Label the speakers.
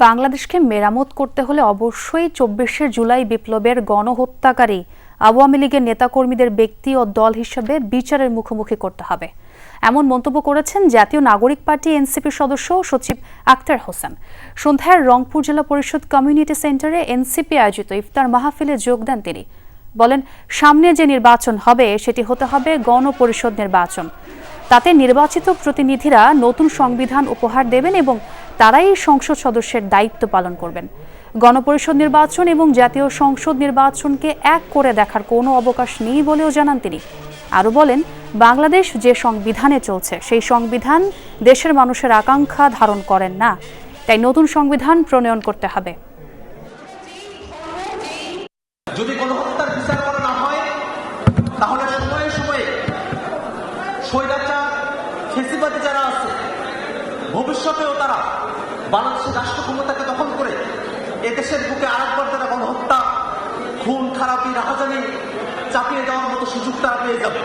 Speaker 1: বাংলাদেশকে মেরামত করতে হলে অবশ্যই ২৪শে জুলাই বিপ্লবের গণহত্যাকারী আওয়ামী লীগের নেতাকর্মীদের ব্যক্তি ও দল হিসেবে বিচারের মুখোমুখি করতে হবে, এমন মন্তব্য করেছেন জাতীয় নাগরিক পার্টি এনসিপির সদস্য সচিব আক্তার হোসেন। সন্ধ্যায় রংপুর জেলা পরিষদ কমিউনিটি সেন্টারে এনসিপি আয়োজিত ইফতার মাহফিলে যোগ দেন তিনি। বলেন, সামনে যে নির্বাচন হবে সেটি হতে হবে গণপরিষদ নির্বাচন। তাতে নির্বাচিত প্রতিনিধিরা নতুন সংবিধান উপহার দেবেন এবং তারাই সংসদ সদস্যের দায়িত্ব পালন করবেন। গণপরিষদ নির্বাচন এবং জাতীয় সংসদ নির্বাচনকে এক করে দেখার কোনো অবকাশ নেই বলেও জানান তিনি। আরও বলেন, বাংলাদেশ যে সংবিধানে চলছে সেই সংবিধান দেশের মানুষের আকাঙ্ক্ষা ধারণ করেন না, তাই নতুন সংবিধান প্রণয়ন করতে হবে।
Speaker 2: যদি গণহত্যার বিচার করা না হয় তাহলে সময়ে সময়ে স্বৈরাচার ফ্যাসিবাদী যারা আছে ভবিষ্যতেও তারা বাংলাদেশের রাষ্ট্র ক্ষমতাকে দখল করে এদেশের বুকে আরেকবার তারা গণহত্যা, খুন খারাপি, রাহাজানি চাপিয়ে দেওয়ার মতো সুযোগ তারা পেয়ে যাবে।